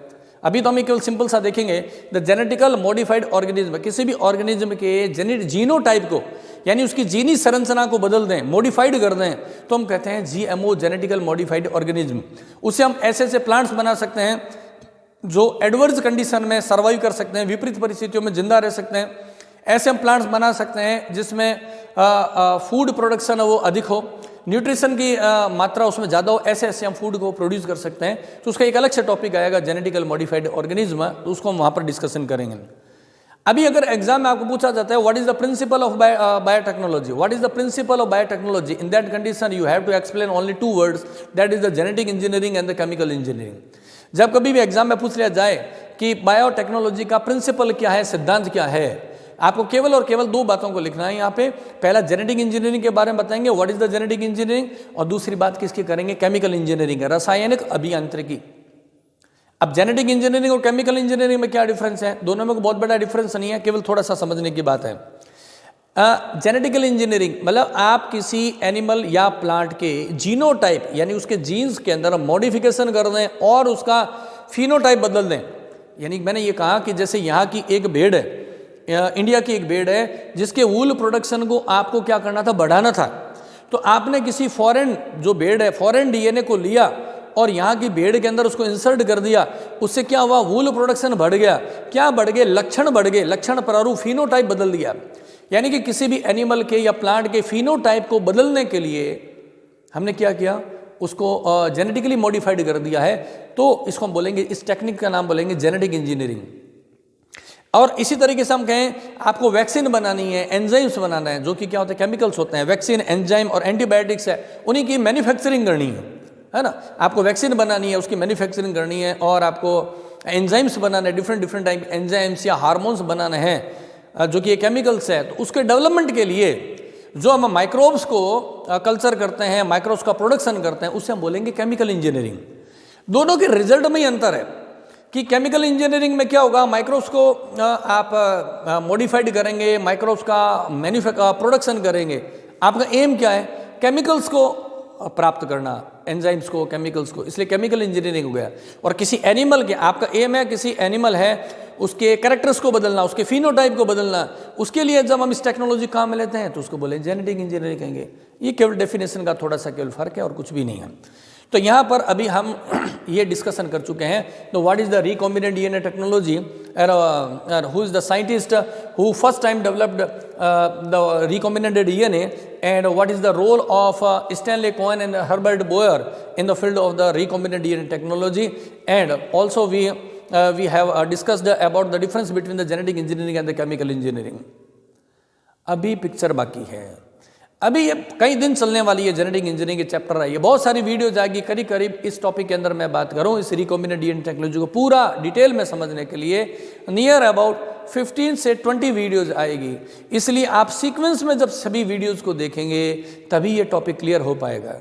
अभी तो हम केवल सिंपल सा देखेंगे द जेनेटिकल मॉडिफाइड ऑर्गेनिज्म, किसी भी ऑर्गेनिज्म के जीनोटाइप को यानी उसकी जीनी संरचना को बदल दें, मॉडिफाइड कर दें, तो हम कहते हैं जीएमओ, जेनेटिकल मॉडिफाइड ऑर्गेनिज्म। उससे हम ऐसे ऐसे प्लांट्स बना सकते हैं जो एडवर्स कंडीशन में सर्वाइव कर सकते हैं, विपरीत परिस्थितियों में जिंदा रह सकते हैं। ऐसे हम प्लांट्स बना सकते हैं जिसमें फूड प्रोडक्शन वो अधिक हो, न्यूट्रिशन की मात्रा उसमें ज़्यादा हो, ऐसे ऐसे हम फूड को प्रोड्यूस कर सकते हैं। तो उसका एक अलग से टॉपिक आएगा जेनेटिकल मॉडिफाइड ऑर्गेनिज्म, तो उसको हम वहाँ पर डिस्कशन करेंगे। अभी अगर एग्जाम में आपको पूछा जाता है what is the principle of biotechnology, what is the principle of biotechnology, in that condition you have to explain only two words, that is the genetic engineering and the chemical engineering. जब कभी भी exam में पूछ लिया जाए कि biotechnology का principal क्या है, सिद्धांत क्या है, आपको केवल और केवल दो बातों को लिखना है यहाँ पे। पहला जेनेटिक इंजीनियरिंग के बारे में बताएंगे, what is the genetic engineering, और दूसरी बात किसकी करेंगे, केमिकल इंजीनियरिंग, रासायनिक अभियांत्रिकी। अब जेनेटिक इंजीनियरिंग और केमिकल इंजीनियरिंग में क्या डिफरेंस है, दोनों में कोई बहुत बड़ा डिफरेंस नहीं है, केवल थोड़ा सा समझने की बात है। जेनेटिकल इंजीनियरिंग मतलब आप किसी एनिमल या प्लांट के जीनोटाइप यानी उसके जीन्स के अंदर मॉडिफिकेशन कर दें और उसका फिनोटाइप बदल दें। यानी मैंने ये कहा कि जैसे यहाँ की एक भेड़ है, इंडिया की एक भेड़ है जिसके वूल प्रोडक्शन को आपको क्या करना था, बढ़ाना था। तो आपने किसी फॉरेन जो भेड़ है, फॉरेन डीएनए को लिया और यहाँ की भेड़ के अंदर उसको इंसर्ट कर दिया, उससे क्या हुआ, वूल प्रोडक्शन बढ़ गया। क्या बढ़ गए, लक्षण बढ़ गए, लक्षण प्रारूप फिनोटाइप बदल दिया। यानी कि किसी भी एनिमल के या प्लांट के फिनोटाइप को बदलने के लिए हमने क्या किया, उसको जेनेटिकली मॉडिफाइड कर दिया है। तो इसको हम बोलेंगे, इस टेक्निक का नाम बोलेंगे जेनेटिक इंजीनियरिंग। और इसी तरीके से हम कहें आपको वैक्सीन बनानी है, एंजाइम्स बनाना है, जो कि क्या होते हैं, केमिकल्स होते हैं। वैक्सीन, एंजाइम और एंटीबायोटिक्स है, उन्हीं की मैन्युफैक्चरिंग करनी है ना। आपको वैक्सीन बनानी है, उसकी मैन्युफैक्चरिंग करनी है, और आपको एंजाइम्स बनाना है, डिफरेंट टाइप एंजाइम्स या हार्मोन्स बनाने हैं जो कि केमिकल्स है। तो उसके डेवलपमेंट के लिए जो हम माइक्रोब्स को कल्चर करते हैं, माइक्रोब्स का प्रोडक्शन करते हैं, उसे हम बोलेंगे केमिकल इंजीनियरिंग। दोनों के रिजल्ट में ही अंतर है कि केमिकल इंजीनियरिंग में क्या होगा, माइक्रोब्स को आप मॉडिफाइड करेंगे, माइक्रोब्स का प्रोडक्शन करेंगे। आपका एम क्या है? केमिकल्स को प्राप्त करना, एंजाइम्स को, केमिकल्स को, इसलिए केमिकल इंजीनियरिंग हो गया। और किसी एनिमल के, आपका एम है किसी एनिमल है उसके कैरेक्टर्स को बदलना, उसके फिनोटाइप को बदलना, उसके लिए जब हम इस टेक्नोलॉजी काम में लेते हैं तो उसको बोले जेनेटिक इंजीनियरिंग कहेंगे। ये केवल डेफिनेशन का थोड़ा सा केवल फर्क है और कुछ भी नहीं है। तो यहाँ पर अभी हम ये डिस्कशन कर चुके हैं, तो what is the recombinant DNA technology, who is the scientist who first time developed the recombinant DNA, and what is the role of Stanley Cohen and Herbert Boyer in the field of the recombinant DNA technology, and also we have discussed about the difference between the genetic engineering and the chemical engineering. अभी picture बाकी है, अभी ये कई दिन चलने वाली है जेनेटिक इंजीनियरिंग के चैप्टर है, ये बहुत सारी वीडियो जाएगी। करीब करीब इस टॉपिक के अंदर मैं बात करूं, इस रिकॉम्बिनेंट डीएनए टेक्नोलॉजी को पूरा डिटेल में समझने के लिए नियर अबाउट 15 से 20 वीडियोज आएगी। इसलिए आप सीक्वेंस में जब सभी वीडियोज को देखेंगे तभी ये टॉपिक क्लियर हो पाएगा।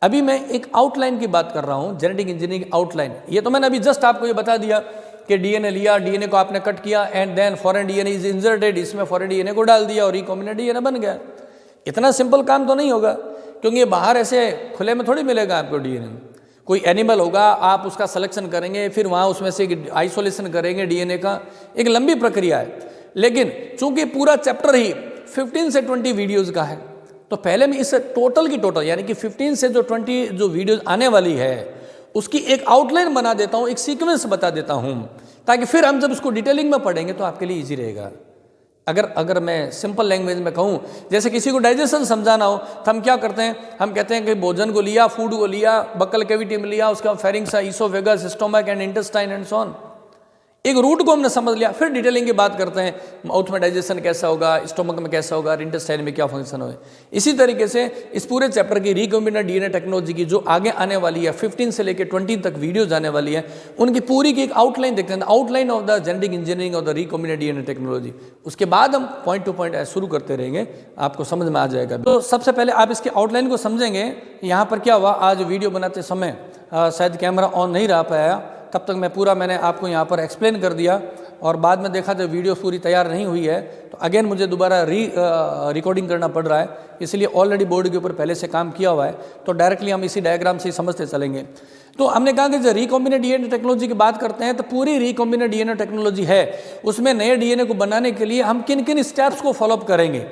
अभी मैं एक आउटलाइन की बात कर रहा हूँ, जेनेटिक इंजीनियरिंग की आउटलाइन। ये तो मैंने अभी जस्ट आपको ये बता दिया कि डीएनए लिया, डीएनए को आपने कट किया and then foreign DNA is inserted, इसमें फॉरेन डीएनए को डाल दिया और रिकॉम्बिनेंट डीएनए बन गया। इतना सिंपल काम तो नहीं होगा, क्योंकि ये बाहर ऐसे खुले में थोड़ी मिलेगा आपको डीएनए। कोई एनिमल होगा, आप उसका सिलेक्शन करेंगे, फिर वहाँ उसमें से आइसोलेशन करेंगे डीएनए का, एक लंबी प्रक्रिया है। लेकिन चूंकि पूरा चैप्टर ही 15 से 20 वीडियोज़ का है, तो पहले मैं इस टोटल की टोटल यानी कि 15 से जो 20 जो वीडियोज़ आने वाली है उसकी एक आउटलाइन बना देता हूँ, एक सीक्वेंस बता देता हूँ, ताकि फिर हम जब उसको डिटेलिंग में पढ़ेंगे तो आपके लिए ईजी रहेगा। अगर मैं सिंपल लैंग्वेज में कहूँ, जैसे किसी को डाइजेशन समझाना हो तो हम क्या करते हैं, हम कहते हैं कि भोजन को लिया, फूड को लिया, बक्कल कैविटी में लिया, उसके बाद pharynx, oesophagus, stomach and intestine and so on. एक रूट को हमने समझ लिया, फिर डिटेलिंग की बात करते हैं, माउथ में डाइजेशन कैसा होगा, स्टोमक में कैसा होगा, इंटेस्टाइन में क्या फंक्शन हो। इसी तरीके से इस पूरे चैप्टर की रिकॉम्बिनेंट डीएनए टेक्नोलॉजी की जो आगे आने वाली है 15 से लेकर 20 तक वीडियोज आने वाली है, उनकी पूरी की एक आउटलाइन देखते हैं, outline of the genetic engineering of the recombinant DNA technology. उसके बाद हम पॉइंट टू पॉइंट शुरू करते रहेंगे, आपको समझ में आ जाएगा। तो सबसे पहले आप इसके आउटलाइन को समझेंगे। यहाँ पर क्या हुआ, आज वीडियो बनाते समय शायद कैमरा ऑन नहीं रह पाया, तब तक मैंने आपको यहाँ पर एक्सप्लेन कर दिया, और बाद में देखा तो वीडियो पूरी तैयार नहीं हुई है, तो अगेन मुझे दोबारा रिकॉर्डिंग करना पड़ रहा है। इसलिए ऑलरेडी बोर्ड के ऊपर पहले से काम किया हुआ है, तो डायरेक्टली हम इसी डायग्राम से ही समझते चलेंगे। तो हमने कहा कि जब रिकॉम्बिनेंट डीएनए टेक्नोलॉजी की बात करते हैं, तो पूरी रिकॉम्बिनेंट डीएनए टेक्नोलॉजी है, उसमें नए डीएनए को बनाने के लिए हम किन किन स्टेप्स को फॉलोअप करेंगे,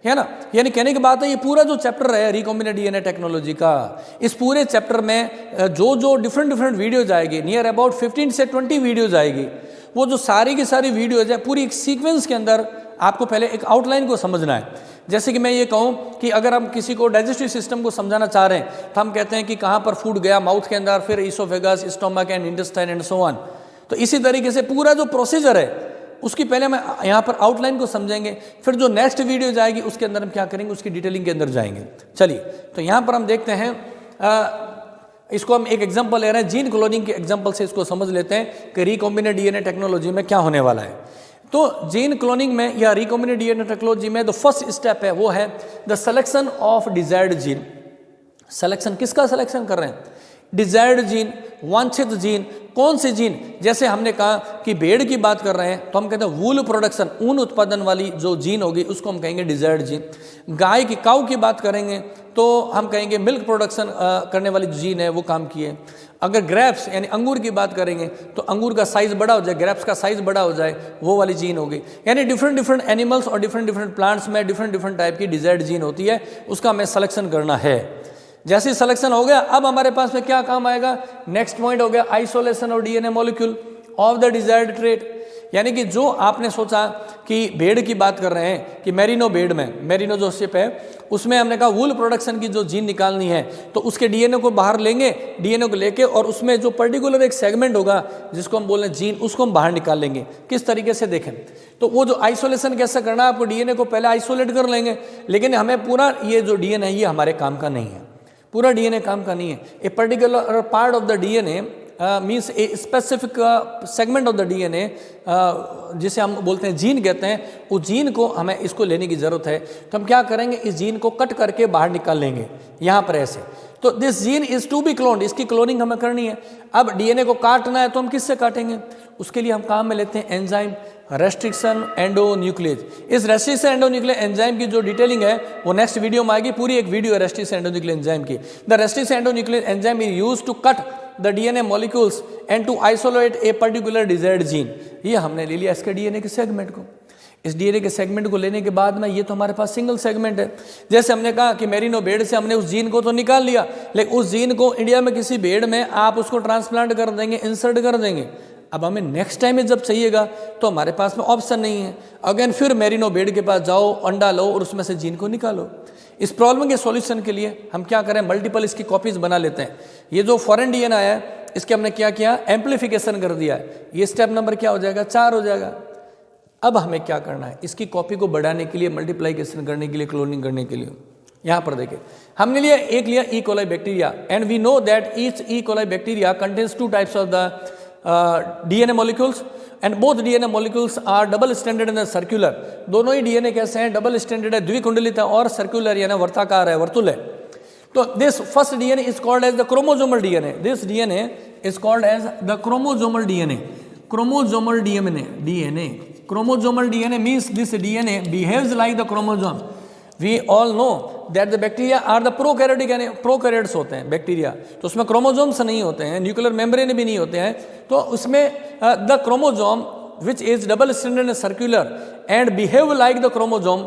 है ना। यानी कहने की बात है, ये पूरा जो चैप्टर है रिकॉम्बिनेंट डीएनए टेक्नोलॉजी का, इस पूरे चैप्टर में जो डिफरेंट वीडियोज आएगी, नियर अबाउट 15 से 20 वीडियोज आएगी, वो जो सारी की सारी वीडियोज है पूरी एक सीक्वेंस के अंदर आपको पहले एक आउटलाइन को समझना है। जैसे कि मैं ये कहूँ कि अगर हम किसी को डाइजेस्टिव सिस्टम को समझाना चाह रहे हैं, तो हम कहते हैं कि कहाँ पर फूड गया, माउथ के अंदर, फिर oesophagus, stomach and intestine and so on. तो इसी तरीके से पूरा जो प्रोसीजर है उसकी पहले हम यहाँ पर आउटलाइन को समझेंगे, फिर जो नेक्स्ट वीडियो जाएगी उसके अंदर हम क्या करेंगे, उसकी डिटेलिंग के अंदर जाएंगे। चलिए, तो यहाँ पर हम देखते हैं, इसको हम एक एग्जांपल ले रहे हैं, जीन क्लोनिंग के एग्जांपल से इसको समझ लेते हैं कि रिकॉम्बिनेंट डीएनए टेक्नोलॉजी में क्या होने वाला है। तो जीन क्लोनिंग में या रिकॉम्बिनेंट डीएनए टेक्नोलॉजी में द फर्स्ट स्टेप है वो है the selection of desired gene. Selection किसका सिलेक्शन कर रहे हैं? डिजायर्ड जीन, वांछित जीन। कौन से जीन? जैसे हमने कहा कि भेड़ की बात कर रहे हैं तो हम कहते हैं वूल प्रोडक्शन, ऊन उत्पादन वाली जो जीन होगी उसको हम कहेंगे डिजायर्ड जीन। गाय की, काऊ की बात करेंगे तो हम कहेंगे मिल्क प्रोडक्शन करने वाली जीन है वो काम किए। अगर ग्रेप्स यानी अंगूर की बात करेंगे तो अंगूर का साइज बड़ा हो जाए, ग्रेप्स का साइज बड़ा हो जाए, वो वाली जीन होगी। यानी डिफरेंट एनिमल्स और डिफरेंट प्लांट्स में डिफरेंट टाइप की डिजायर्ड जीन होती है, उसका हमें सिलेक्शन करना है। जैसे सिलेक्शन हो गया, अब हमारे पास में क्या काम आएगा? नेक्स्ट पॉइंट हो गया isolation of DNA molecule of the desired trait. यानी कि जो आपने सोचा कि भेड़ की बात कर रहे हैं कि मेरिनो भेड़ में, मेरिनो जो शिप है उसमें हमने कहा वूल प्रोडक्शन की जो जीन निकालनी है, तो उसके डीएनए को बाहर लेंगे, डीएनए को लेके और उसमें जो पर्टिकुलर एक सेगमेंट होगा जिसको हम बोल रहे हैं जीन, उसको हम बाहर निकाल लेंगे। किस तरीके से देखें तो वो जो आइसोलेशन कैसे करना है, आपको डीएनए को पहले आइसोलेट कर लेंगे, लेकिन हमें पूरा ये जो डीएनए है ये हमारे काम का नहीं है, पूरा डीएनए काम का नहीं है। A particular part of the DNA means a specific segment of the DNA, जिसे हम बोलते हैं जीन कहते हैं, उस जीन को हमें इसको लेने की ज़रूरत है। तो हम क्या करेंगे, इस जीन को कट करके बाहर निकाल लेंगे यहाँ पर ऐसे। तो this gene is to be cloned, इसकी क्लोनिंग हमें करनी है। अब डीएनए को काटना है तो हम किससे काटेंगे, उसके लिए हम काम में लेते हैं एंजाइम रेस्ट्रिक्शन एंडोन्यूक्लियेज। इस रेस्ट्रिक्शन एंडोन्यूक्लियेज एंजाइम की जो डिटेलिंग है वो नेक्स्ट वीडियो में आएगी, पूरी एक वीडियो है रेस्ट्रिक्शन एंडोन्यूक्लियेज एंजाइम की। The restriction endonuclease enzyme is used to cut the DNA molecules and to isolate a particular desired gene. ये हमने ले लिया इसके डीएनए के सेगमेंट को। इस डीएनए के सेगमेंट को लेने के बाद में ये तो हमारे पास सिंगल सेगमेंट है। जैसे हमने कहा कि मेरिनो भेड़ से हमने उस जीन को तो निकाल लिया, लेकिन उस जीन को इंडिया में किसी भेड़ में आप उसको ट्रांसप्लांट कर देंगे, इंसर्ट कर देंगे। अब हमें नेक्स्ट टाइम जब चाहिएगा तो हमारे पास में ऑप्शन नहीं है, अगेन फिर मेरिनो भेड़ के पास जाओ, अंडा लो और उसमें से जीन को निकालो। इस प्रॉब्लम के सॉल्यूशन के लिए हम क्या करें, मल्टीपल इसकी कॉपीज बना लेते हैं। ये जो फॉरेन डीएनए आया है इसके हमने क्या किया, एम्प्लीफिकेशन कर दिया है। ये स्टेप नंबर क्या हो जाएगा, 4 हो जाएगा। अब हमें क्या करना है, इसकी कॉपी को बढ़ाने के लिए, मल्टीप्लाइकेशन करने के लिए, क्लोनिंग करने के लिए, यहाँ पर देखिए हमने लिया E coli bacteria, and we know that each E coli bacteria contains 2 types of the DNA molecules and both DNA molecules are double stranded and circular। दोनों ही DNA कैसे हैं, डबल स्टैंडर्ड है, द्विकुंडलित है और सर्कुलर यानी वर्ताकार है, वर्तुल है। तो this first DNA is called as the chromosomal DNA। This DNA is called as the chromosomal DNA। chromosomal DNA chromosomal DNA means this DNA behaves like the chromosome। We all know that the bacteria are the prokaryotic यानी prokaryotes होते हैं bacteria, तो उसमें chromosomes नहीं होते हैं, nuclear membrane भी नहीं होते हैं। तो उसमें the chromosome which is double standard and circular and behave like the chromosome,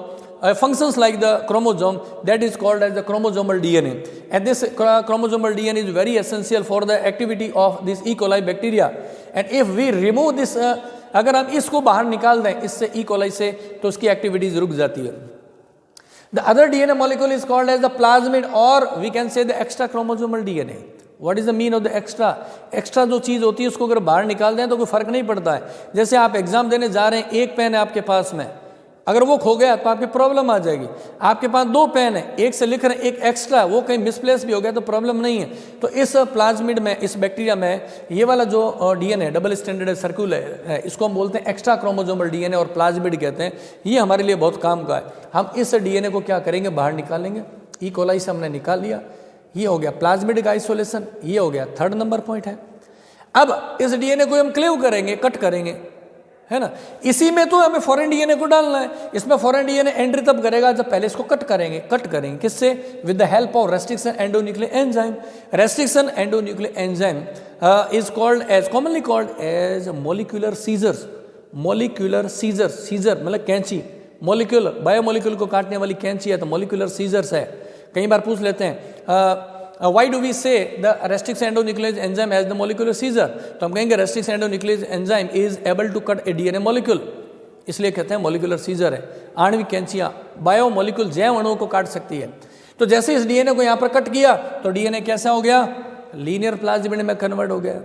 functions like the chromosome, that is called as the chromosomal DNA। and this chromosomal DNA is very essential for the activity of this E. coli bacteria। and if we remove this अगर हम इसको बाहर निकाल दें इससे E. coli से, तो उसकी एक्टिविटीज रुक जाती है। The other DNA molecule is called as the plasmid, or we can say the extra chromosomal DNA। What is the mean of the extra? Extra जो चीज़ होती है उसको अगर बाहर निकाल दें तो कोई फर्क नहीं पड़ता है। जैसे आप एग्जाम देने जा रहे हैं, एक पेन है आपके पास में, अगर वो खो गया तो आपकी प्रॉब्लम आ जाएगी। आपके पास 2 पेन है, एक से लिख रहे हैं, एक एक्स्ट्रा, वो कहीं मिसप्लेस भी हो गया तो प्रॉब्लम नहीं है। तो इस प्लाज्मिड में, इस बैक्टीरिया में ये वाला जो डीएनए डबल स्टैंडर्ड सर्कुलर है, इसको हम बोलते हैं एक्स्ट्रा क्रोमोसोमल डीएनए और प्लाज्मिड कहते हैं। ये हमारे लिए बहुत काम का है। हम इस डीएनए को क्या करेंगे, बाहर निकालेंगे। ई कोलाई से हमने निकाल लिया, ये हो गया प्लाज्मिड का आइसोलेशन, ये हो गया 3rd नंबर पॉइंट है। अब इस डीएनए को हम क्लेव करेंगे, कट करेंगे, है ना। इसी में तो हमें फॉरेन डीएनए को डालना है। इसमें फॉरेन डीएनए एंट्री तब करेगा जब पहले इसको कट करेंगे किससे, with the help of restriction endonuclease enzyme. Restriction endonuclease enzyme is called as, commonly called as molecular scissors. Molecular scissors, scissor मतलब कैंची, मॉलिक्यूलर बायोमॉलिक्यूल को काटने वाली कैंची है तो मॉलिक्यूलर सीजर्स है। कई बार पूछ लेते हैं why do we say the restricted endonuclease enzyme as the molecular seizure? तो हम कहेंगे restricted endonuclease enzyme is able to cut a DNA molecule, इसलिए कहते हैं molecular seizure है। आणविक कैंचियाँ बायोमोलिक्यूल जैव अणुओं को काट सकती है। तो जैसे इस डीएनए को यहाँ पर कट किया तो डीएनए कैसा हो गया, लीनियर प्लाज्मिड में कन्वर्ट हो गया।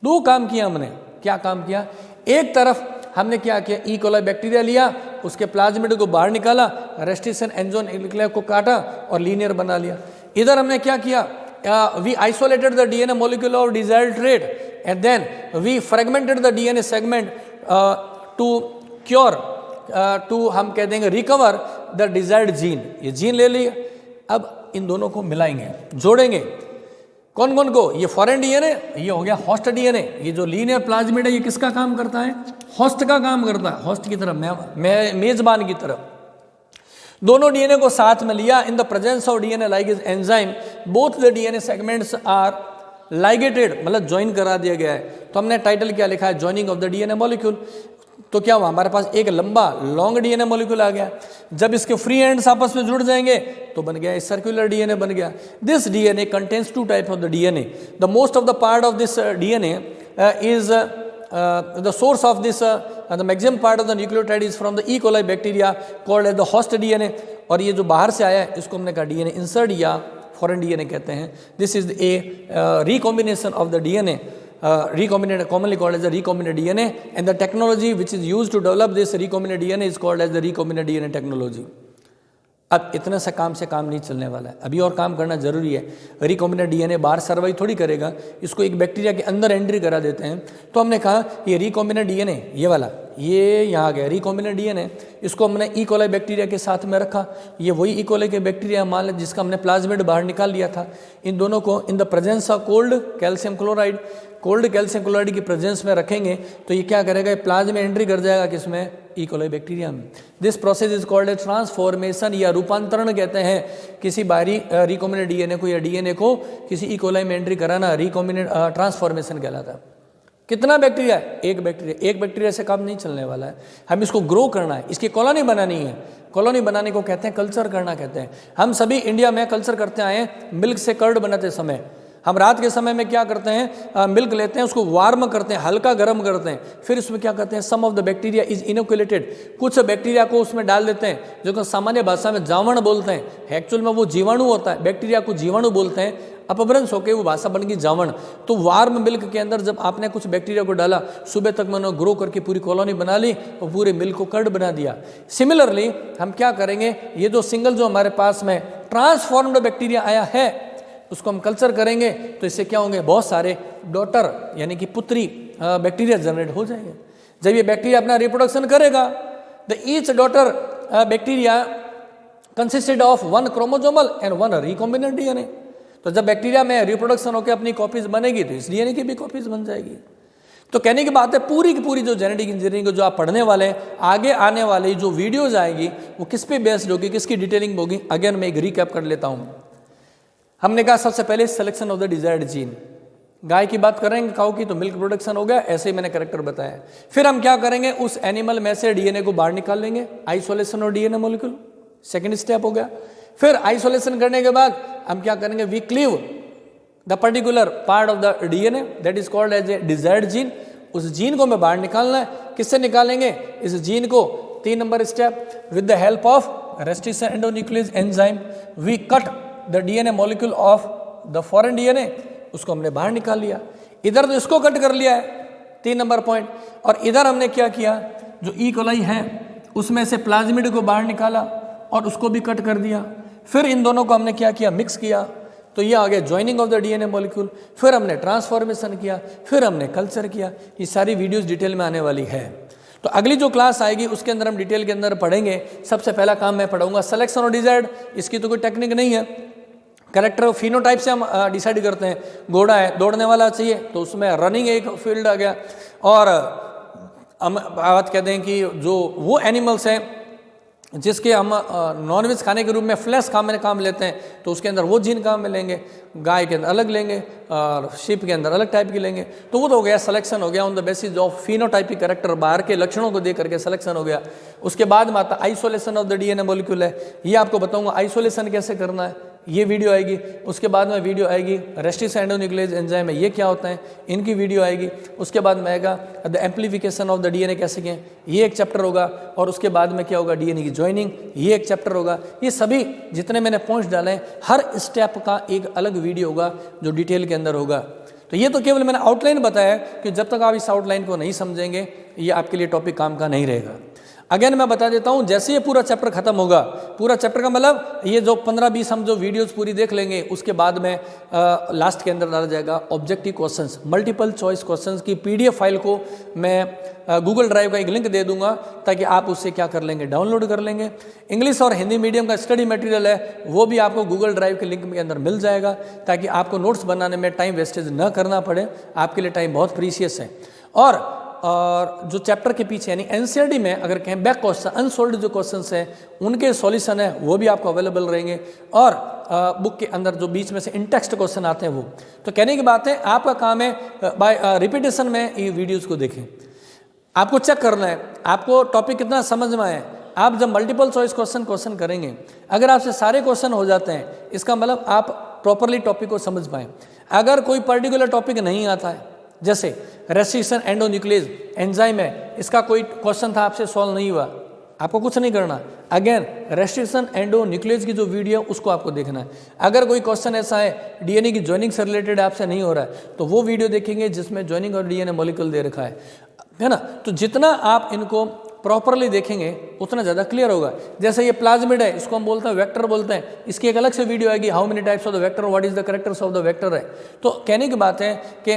2 काम किया हमने। क्या काम किया, एक तरफ हमने क्या किया, ई कोलाई बैक्टीरिया लिया, उसके प्लाज्मिड को बाहर निकाला, रेस्ट्रिक्शन एंडोन्यूक्लियर को काटा और लीनियर बना लिया। इधर हमने क्या किया, we isolated the DNA molecule of desired trait and then we fragmented the DNA segment to cure, to हम कह देंगे रिकवर द डिजायर्ड जीन। ये जीन ले लिए। अब इन दोनों को मिलाएंगे, जोड़ेंगे। कौन कौन को, ये फॉरेन डीएनए, ये हो गया होस्ट डीएनए। ये जो लीनियर प्लाज्मिड है ये किसका काम करता है, होस्ट का काम करता है, होस्ट की तरफ, मेजबान की तरफ। दोनों डीएनए को साथ में लिया। In the presence of DNA ligase enzyme both the DNA segments are ligated, मतलब ज्वाइन करा दिया गया है। तो हमने टाइटल क्या लिखा है, joining of the DNA molecule. तो क्या हुआ, हमारे पास एक लंबा लॉन्ग डीएनए मॉलिक्यूल आ गया। जब इसके फ्री एंड्स आपस में जुड़ जाएंगे तो बन गया सर्कुलर डीएनए बन गया। This DNA contains 2 type of the DNA. The most of the part of this DNA is the source of this the maximum part of the nucleotide is from the E. coli bacteria called as the host DNA। और ये जो बाहर से आया है इसको हमने कहा डीएनए इंसर्ट या फॉरेन डीएनए कहते हैं। This is a recombination of the DNA, recombinant, commonly called as the recombinant DNA, and the technology which is used to develop this recombinant DNA is called as the recombinant DNA technology। अब इतना सा काम से काम नहीं चलने वाला है, अभी और काम करना जरूरी है। रिकॉम्बिनेंट डीएनए बाहर सर्वाइव थोड़ी करेगा, इसको एक बैक्टीरिया के अंदर एंट्री करा देते हैं। तो हमने कहा ये रिकॉम्बिनेंट डीएनए, ये वाला, ये यहाँ आ गया रिकॉम्बिनेंट डीएनए, इसको हमने ई कोलाई बैक्टीरिया के साथ में रखा। ये वही ई कोलाई के बैक्टीरिया मान लें जिसका हमने प्लाज्मिड बाहर निकाल लिया था। इन दोनों को इन the presence of cold calcium chloride, cold calcium chloride की प्रेजेंस में रखेंगे तो ये क्या करेगा, ये प्लाज्मा में एंट्री कर जाएगा किसमें, ई कोलाई बैक्टीरिया में। This process is called a transformation या रूपांतरण कहते हैं। किसी बाहरी रिकॉम्बिनेंट डीएनए को या डीएनए को किसी ई कोलाई में एंट्री कराना रिकॉम्बिनेंट ट्रांसफॉर्मेशन कहलाता है। कितना बैक्टीरिया है, एक बैक्टीरिया। एक बैक्टीरिया से काम नहीं चलने वाला है, हम इसको ग्रो करना है, इसकी कॉलोनी बनानी है। कॉलोनी बनाने को कहते हैं कल्चर करना कहते हैं। हम सभी इंडिया में कल्चर करते आए हैं। मिल्क से कर्ड बनाते समय हम रात के समय में क्या करते हैं, मिल्क लेते हैं, उसको वार्म करते हैं, हल्का गर्म करते हैं, फिर उसमें क्या करते हैं, some of the bacteria is inoculated, कुछ बैक्टीरिया को उसमें डाल देते हैं, जो सामान्य भाषा में जावण बोलते हैं। एक्चुअल में वो जीवाणु होता है, बैक्टीरिया को जीवाणु बोलते हैं, अपभ्रंश होकर वो भाषा बन गई जावण। तो वार्म मिल्क के अंदर जब आपने कुछ बैक्टीरिया को डाला, सुबह तक मैंने ग्रो करके पूरी कॉलोनी बना ली और पूरे मिल्क को कर्ड बना दिया। सिमिलरली हम क्या करेंगे, ये जो सिंगल जो हमारे पास में ट्रांसफॉर्म्ड बैक्टीरिया आया है उसको हम कल्चर करेंगे तो इससे क्या होंगे, बहुत सारे डॉटर यानी कि पुत्री बैक्टीरिया जनरेट हो जाएंगे। जब ये बैक्टीरिया अपना रिप्रोडक्शन करेगा, the each daughter bacteria consisted of 1 chromosomal and 1 recombinant DNA. तो जब बैक्टीरिया में रिप्रोडक्शन होकर अपनी कॉपीज बनेगी तो इस डीएनए की भी कॉपीज बन जाएगी। तो कहने की बात है पूरी की पूरी जो जेनेटिक इंजीनियरिंग जो आप पढ़ने वाले हैं, आगे आने वाली जो वीडियोज आएगी वो किस पे बेस्ड होगी, किसकी डिटेलिंग होगी। अगेन मैं एक रिकैप कर लेता हूँ। हमने कहा सबसे पहले selection of the desired gene, गाय की बात करेंगे काऊ की तो मिल्क प्रोडक्शन हो गया, ऐसे ही मैंने करेक्टर बताया। फिर हम क्या करेंगे, उस एनिमल में से डीएनए को बाहर निकाल लेंगे, isolation of DNA molecule, second step हो गया। फिर आइसोलेशन करने के बाद हम क्या करेंगे, we cleave the particular part of the DNA that is called as a desired gene. उस जीन को हमें बाहर निकालना है। किससे निकालेंगे, इस जीन को 3 number step, with the help of restriction endonuclease enzyme we cut the DNA molecule of the foreign DNA, उसको हमने बाहर निकाल लिया। इधर तो इसको कट कर लिया है 3 नंबर पॉइंट, और इधर हमने क्या किया, जो ई कोलाई है उसमें से प्लाज्मिड को बाहर निकाला और उसको भी कट कर दिया। फिर इन दोनों को हमने क्या किया, मिक्स किया, तो ये आ गया joining of the DNA molecule. फिर हमने ट्रांसफॉर्मेशन किया, फिर हमने कल्चर किया। ये सारी वीडियोस डिटेल में आने वाली है। तो अगली जो क्लास आएगी उसके अंदर हम डिटेल के अंदर पढ़ेंगे। सबसे पहला काम मैं पढ़ाऊंगा सिलेक्शन ऑफ डिजायर्ड। इसकी तो कोई टेक्निक नहीं है, कैरेक्टर फिनोटाइप से हम डिसाइड करते हैं। घोड़ा है, दौड़ने वाला चाहिए तो उसमें रनिंग एक फील्ड आ गया। और हम बात कहते हैं कि जो वो एनिमल्स हैं जिसके हम नॉनवेज खाने के रूप में फ्लैश काम लेते हैं तो उसके अंदर वो जीन काम में लेंगे, गाय के अंदर अलग लेंगे और शीप के अंदर अलग टाइप की लेंगे। तो वो तो हो गया सिलेक्शन, हो गया on the basis of phenotypic character, बाहर के लक्षणों को देख करके सिलेक्शन हो गया। उसके बाद में आता isolation of the DNA molecule है, ये आपको बताऊंगा आइसोलेशन कैसे करना है, ये वीडियो आएगी। उसके बाद में वीडियो आएगी रेस्टिस एंडोन्यूक्लियस एंजाइम है, ये क्या होता है, इनकी वीडियो आएगी। उसके बाद में आएगा the amplification of the DNA कैसे किए, ये एक चैप्टर होगा। और उसके बाद में क्या होगा, डीएनए की ज्वाइनिंग, ये एक चैप्टर होगा। ये सभी जितने मैंने पॉइंट्स डाले हैं, हर स्टेप का एक अलग वीडियो होगा जो डिटेल के अंदर होगा। तो ये तो केवल मैंने आउटलाइन बताया कि जब तक आप इस आउटलाइन को नहीं समझेंगे ये आपके लिए टॉपिक काम का नहीं रहेगा। अगेन मैं बता देता हूं, जैसे ये पूरा चैप्टर खत्म होगा, पूरा चैप्टर का मतलब ये जो 15-20 हम जो वीडियोस पूरी देख लेंगे, उसके बाद में लास्ट के अंदर डाला जाएगा objective questions, multiple choice questions की पीडीएफ फाइल को मैं गूगल ड्राइव का एक लिंक दे दूंगा ताकि आप उससे क्या कर लेंगे, डाउनलोड कर लेंगे। इंग्लिश और हिंदी मीडियम का स्टडी मटेरियल है वो भी आपको गूगल ड्राइव के लिंक के अंदर मिल जाएगा ताकि आपको नोट्स बनाने में टाइम वेस्टेज न करना पड़े। आपके लिए टाइम बहुत प्रीशियस है। और जो चैप्टर के पीछे यानी एनसीईआरटी में अगर कहें बैक क्वेश्चन अनसोल्व्ड जो क्वेश्चंस हैं उनके सॉल्यूशन है वो भी आपको अवेलेबल रहेंगे। और बुक के अंदर जो बीच में से इन टेक्स्ट क्वेश्चन आते हैं वो, तो कहने की बात है आपका काम है बाय रिपीटेशन में ये वीडियोज़ को देखें। आपको चेक करना है आपको टॉपिक कितना समझ में आए। आप जब मल्टीपल चॉइस क्वेश्चन करेंगे, अगर आपसे सारे क्वेश्चन हो जाते हैं इसका मतलब आप प्रॉपरली टॉपिक को समझ पाएँ। अगर कोई पर्टिकुलर टॉपिक नहीं आता है, जैसे रेस्टिशन एंडोन्यूक्लियस एंजाइम है, इसका कोई क्वेश्चन था आपसे सॉल्व नहीं हुआ, आपको कुछ नहीं करना। अगेन रेस्ट्रिक्शन एंडोन्यूक्लियस की जो वीडियो उसको आपको देखना है। अगर कोई क्वेश्चन ऐसा है डीएनए की ज्वाइनिंग से रिलेटेड आपसे नहीं हो रहा है तो वो वीडियो देखेंगे जिसमें ज्वाइनिंग और डीएनए मॉलिक्यूल दे रखा है ना। तो जितना आप इनको प्रॉपरली देखेंगे उतना ज़्यादा क्लियर होगा। जैसे ये प्लाज्मिड है, इसको हम बोलते हैं वेक्टर बोलते हैं, इसकी एक अलग से वीडियो आएगी, how many types of the vector, what is the characters of the vector है। तो कहने की बात है कि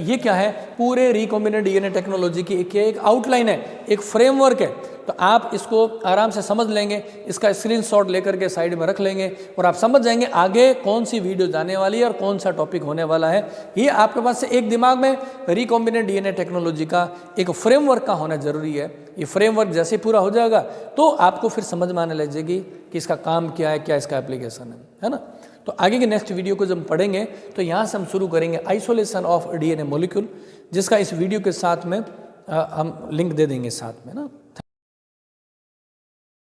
ये क्या है, पूरे रिकॉम्बिनेंट डीएनए टेक्नोलॉजी की एक आउटलाइन है, एक फ्रेमवर्क है। तो आप इसको आराम से समझ लेंगे, इसका स्क्रीनशॉट लेकर के साइड में रख लेंगे और आप समझ जाएंगे आगे कौन सी वीडियो जाने वाली है और कौन सा टॉपिक होने वाला है। ये आपके पास से एक दिमाग में रिकॉम्बिनेंट डीएनए टेक्नोलॉजी का एक फ्रेमवर्क का होना जरूरी है। ये फ्रेमवर्क जैसे पूरा हो जाएगा तो आपको फिर समझ में आने लगेगी कि इसका काम क्या है, क्या इसका एप्लीकेशन है ना। तो आगे की नेक्स्ट वीडियो को जब हम पढ़ेंगे तो यहाँ से हम शुरू करेंगे आइसोलेशन ऑफ डीएनए मॉलिक्यूल, जिसका इस वीडियो के साथ में हम लिंक दे देंगे साथ में ना।